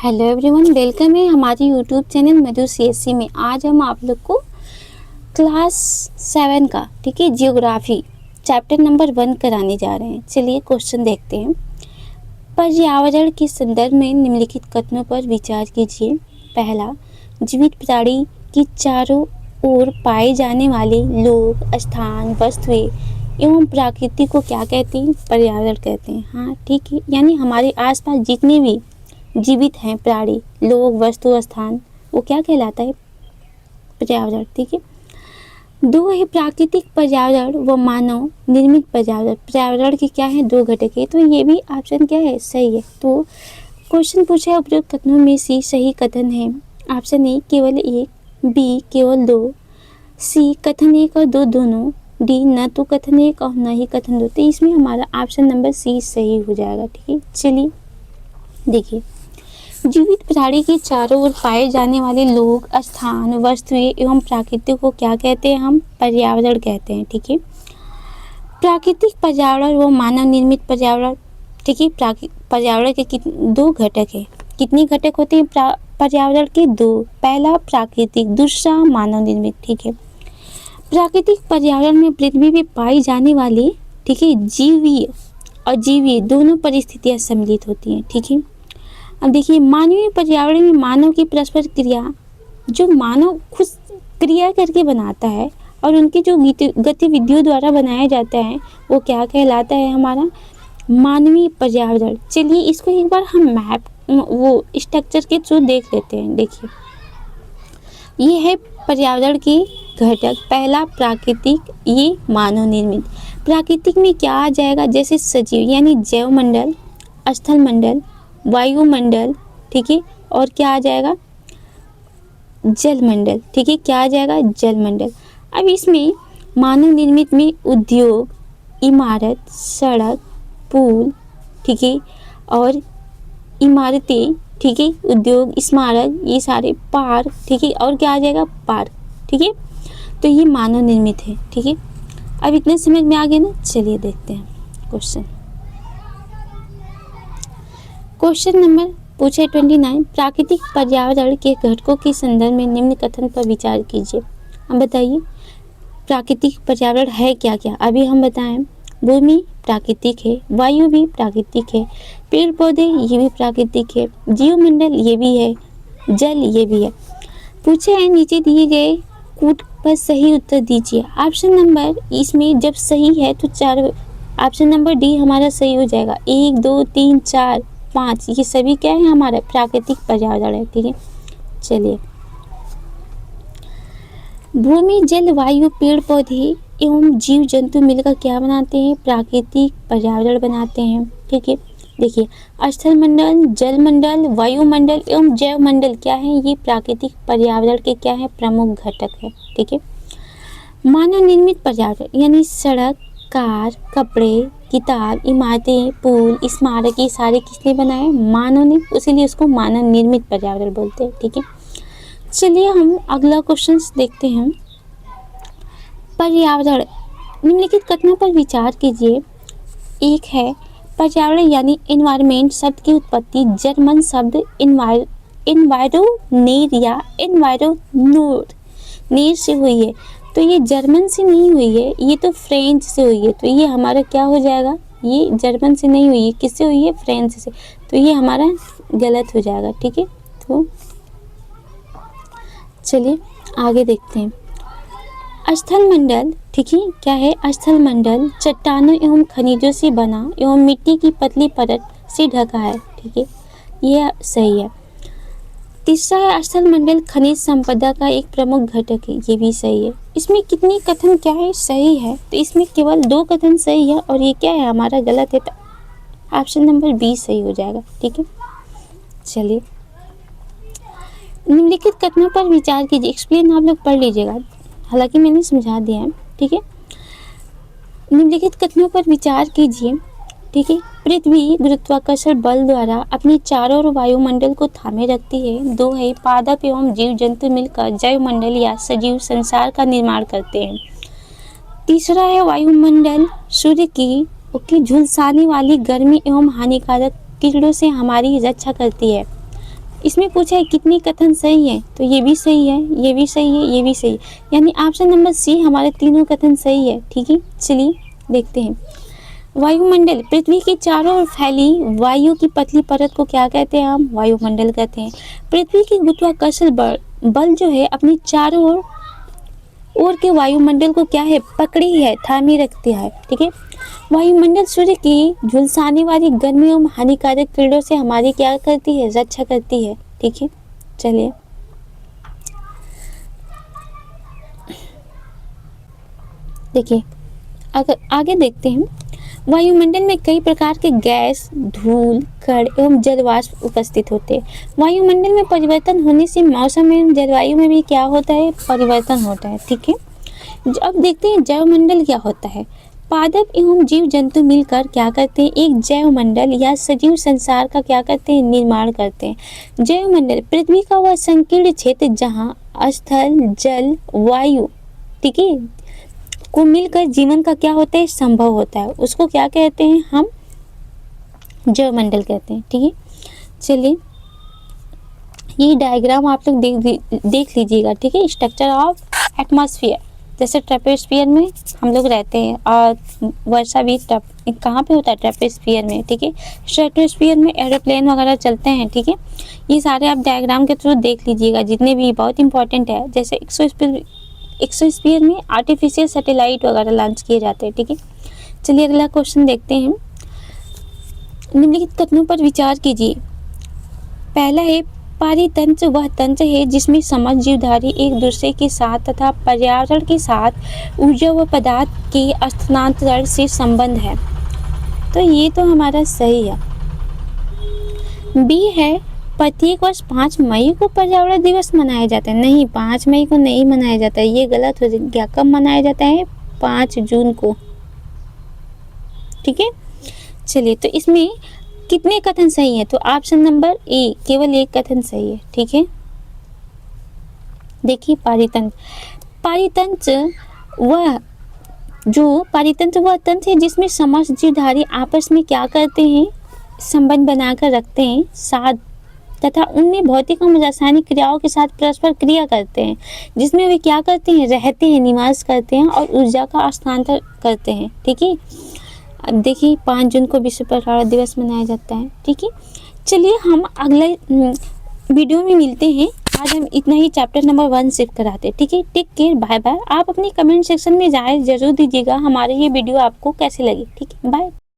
Hello everyone, welcome है हमारे YouTube channel मधु CSC में। आज हम आप लोग को क्लास 7 का जियोग्राफी चैप्टर नंबर 1 कराने जा रहे हैं। चलिए क्वेश्चन देखते हैं। पर्यावरण के संदर्भ में निम्नलिखित कथनों पर विचार कीजिए। पहला, जीवित प्राणी की चारों ओर पाए जाने वाले लोग, स्थान, वस्तुएं एवं प्रकृति को क्या कहते हैं? पर्यावरण कहते हैं। हाँ ठीक है, यानी हमारे आसपास जितने भी जीवित हैं प्राणी, लोग, वस्तु, स्थान, वो क्या कहलाता है? पर्यावरण। ठीक है। दो है प्राकृतिक पर्यावरण व मानव निर्मित पर्यावरण। पर्यावरण के क्या है? दो घटक है। तो ये भी ऑप्शन क्या है? सही है। तो क्वेश्चन पूछा है उपरोक्त कथनों में से सही कथन है। ऑप्शन ए केवल एक, बी केवल दो, सी कथन एक और दो दोनों, डी न तो कथन एक और न ही कथन दो। तो इसमें हमारा ऑप्शन नंबर सी सही हो जाएगा। ठीक है। चलिए देखिए, जीवित प्राणी के चारों ओर पाए जाने वाले लोग, स्थान, वस्तुएं एवं प्रकृति को क्या कहते हैं? हम पर्यावरण कहते हैं। ठीक है। प्राकृतिक पर्यावरण व मानव निर्मित पर्यावरण। ठीक है। पर्यावरण के दो घटक है। कितने घटक होते हैं पर्यावरण के? दो। पहला प्राकृतिक, दूसरा मानव निर्मित। ठीक है। प्राकृतिक पर्यावरण में पृथ्वी पे पाई जाने वाली जीवीय और जीवीय दोनों परिस्थितियां सम्मिलित होती हैं। ठीक है। अब देखिए, मानवीय पर्यावरण में मानव की परस्पर क्रिया, जो मानव खुद क्रिया करके बनाता है और उनकी जो गतिविधियों द्वारा बनाया जाता है, वो क्या कहलाता है? हमारा मानवीय पर्यावरण। चलिए इसको एक बार हम मैप वो स्ट्रक्चर के थ्रू देख लेते हैं। देखिए, ये है पर्यावरण के घटक। पहला प्राकृतिक, ये मानव निर्मित। प्राकृतिक में क्या आ जाएगा? जैसे सजीव यानी जैव मंडल, स्थल मंडल, वायुमंडल। ठीक है। और क्या आ जाएगा? जल मंडल। ठीक है। क्या आ जाएगा? जल मंडल। अब इसमें मानव निर्मित में उद्योग, इमारत, सड़क, पुल, ठीक है, और इमारतें, ठीक है, उद्योग, स्मारक, ये सारे पार्क, ठीक है, और क्या आ जाएगा? पार्क। ठीक है। तो ये मानव निर्मित है। ठीक है। अब इतने समझ में आ गया ना? चलिए देखते हैं क्वेश्चन। क्वेश्चन नंबर पूछे 29, प्राकृतिक पर्यावरण के घटकों के संदर्भ में निम्न कथन पर विचार कीजिए। अब बताइए प्राकृतिक पर्यावरण है क्या क्या? अभी हम बताएं, भूमि प्राकृतिक है, वायु भी प्राकृतिक है, पेड़ पौधे ये भी प्राकृतिक है, जीवमंडल ये भी है, जल ये भी है। पूछे हैं नीचे दिए गए कूट पर सही उत्तर दीजिए। ऑप्शन नंबर इसमें जब सही है तो चार, ऑप्शन नंबर डी हमारा सही हो जाएगा। 1 2 3 4 5 ये सभी क्या है? हमारा प्राकृतिक पर्यावरण है। ठीक है। चलिए, भूमि, जल, वायु, पेड़ पौधे एवं जीव जंतु मिलकर क्या बनाते हैं? प्राकृतिक पर्यावरण बनाते हैं। ठीक है। देखिए, स्थल मंडल, जल मंडल, वायुमंडल एवं जैव मंडल क्या है? ये प्राकृतिक पर्यावरण के क्या है? प्रमुख घटक है। ठीक है। मानव निर्मित पर्यावरण यानी सड़क, कार, कपड़े, किताब, इमारतें, पुल, स्मारक, ये सारे किसने बनाए? मानव ने। इसीलिए उसको मानव निर्मित पर्यावरण बोलते हैं। ठीक है। चलिए हम अगला क्वेश्चन देखते हैं। पर्यावरण, निम्नलिखित कथनों पर विचार कीजिए। एक है पर्यावरण यानी एनवायरमेंट शब्द की उत्पत्ति जर्मन शब्द एनवायरोनेर या एनवायरोनोर नेर से हुई है। तो ये जर्मन से नहीं हुई है, ये तो फ्रेंच से हुई है। तो ये हमारा क्या हो जाएगा? ये जर्मन से नहीं हुई है, किससे हुई है? फ्रेंच से। तो ये हमारा गलत हो जाएगा। ठीक है। तो चलिए आगे देखते हैं। स्थल मंडल, ठीक है, क्या है? स्थल मंडल चट्टानों एवं खनिजों से बना एवं मिट्टी की पतली परत से ढका है। ठीक है, ये सही है। तीसरा है स्थल मंडल खनिज संपदा का एक प्रमुख घटक है। ये भी सही है। इसमें कितनी कथन क्या है? सही है। तो इसमें केवल 2 कथन सही है और ये क्या है? हमारा गलत है। तो ऑप्शन नंबर बी सही हो जाएगा। ठीक है। चलिए, निम्नलिखित कथनों पर विचार कीजिए। एक्सप्लेन आप लोग पढ़ लीजिएगा, हालांकि मैंने समझा दिया है। ठीक है। निम्नलिखित कथनों पर विचार कीजिए। ठीक है। पृथ्वी गुरुत्वाकर्षण बल द्वारा अपनी चारों ओर वायुमंडल को थामे रखती है। 2 है पादप एवं जीव जंतु मिलकर जैव मंडल या सजीव संसार का निर्माण करते हैं। तीसरा है वायुमंडल सूर्य की झुलसाने वाली गर्मी एवं हानिकारक किरणों से हमारी रक्षा करती है। इसमें पूछा है कितने कथन सही है, तो ये भी सही है, ये भी सही है, ये भी सही है, यानी ऑप्शन नंबर सी हमारे तीनों कथन सही है। ठीक है, चलिए देखते हैं। वायुमंडल, पृथ्वी के चारों ओर फैली वायु की पतली परत को क्या कहते हैं? हम वायुमंडल कहते हैं। पृथ्वी की गुरुत्वाकर्षण बल जो है अपनी चारों ओर के वायुमंडल को क्या है? पकड़ी है, थामी रखती है। ठीक है, वायुमंडल सूर्य की झुलसाने वाली गर्मी एवं हानिकारक किरणों से हमारी क्या करती है? रक्षा करती है। ठीक है, चलिए देखिए अगर आगे देखते हैं। वायुमंडल में कई प्रकार के गैस, धूल, कण एवं जलवाष्प उपस्थित होते हैं। वायुमंडल में परिवर्तन होने से मौसम एवं जलवायु में भी क्या होता है? परिवर्तन होता है। ठीक है, अब देखते हैं जैवमंडल क्या होता है। पादप एवं जीव जंतु मिलकर क्या करते हैं? एक जैव मंडल या सजीव संसार का क्या करते हैं? निर्माण करते हैं। जैव मंडल पृथ्वी का वह संकीर्ण क्षेत्र जहाँ स्थल, जल, वायु, ठीक है, को मिलकर जीवन का क्या होता है? संभव होता है। उसको क्या कहते हैं? हम जैव मंडल कहते हैं। ठीक है, चलिए ये डायग्राम आप लोग देख लीजिएगा। ठीक है, स्ट्रक्चर ऑफ एटमॉस्फेयर, जैसे ट्रपेस्फियर में हम लोग रहते हैं और वर्षा भी कहाँ पे होता है? ट्रपेस्फियर में। ठीक है, स्ट्रेटोस्फियर में एरोप्लेन वगैरह चलते हैं। ठीक है, ये सारे आप डायग्राम के थ्रू देख लीजिएगा, जितने भी बहुत इंपॉर्टेंट है। जैसे एक्सोस्फीयर में आर्टिफिशियल सैटेलाइट वगैरह लॉन्च किए जाते हैं। ठीक है, चलिए अगला क्वेश्चन देखते हैं। निम्नलिखित कथनों पर विचार कीजिए। पहला है पारितंत्र वह तंत्र है जिसमें समस्त जीवधारी एक दूसरे के साथ तथा पर्यावरण के साथ ऊर्जा व पदार्थ के हस्तांतरण से संबंध है, तो ये तो हमारा सही है। बी है प्रत्येक वर्ष 5 मई को पर्यावरण दिवस मनाया जाता है। नहीं, 5 मई को नहीं मनाया जाता है, ये गलत हो गया। कब मनाया जाता है? 5 जून को। ठीक है, चलिए तो इसमें कितने कथन सही है? तो ऑप्शन नंबर ए, केवल एक कथन सही है। ठीक है, देखिए पारितंत्र वह तंत्र है जिसमें समस्त जीवधारी आपस में क्या करते हैं? संबंध बनाकर रखते हैं साथ तथा उनमें भौतिक और रासायनिक क्रियाओं के साथ परस्पर क्रिया करते हैं, जिसमें वे क्या करते हैं? रहते हैं, निवास करते हैं और ऊर्जा का हस्तांतरण करते हैं। ठीक है, अब देखिए 5 जून को विश्व पर्यावरण दिवस मनाया जाता है। ठीक है, चलिए हम अगले वीडियो में मिलते हैं। आज हम इतना ही चैप्टर नंबर 1 सिर्फ कराते हैं। ठीक है, टेक केयर, बाय बाय। आप अपनी कमेंट सेक्शन में राय जरूर दीजिएगा हमारे ये वीडियो आपको कैसे लगी। ठीक है, बाय।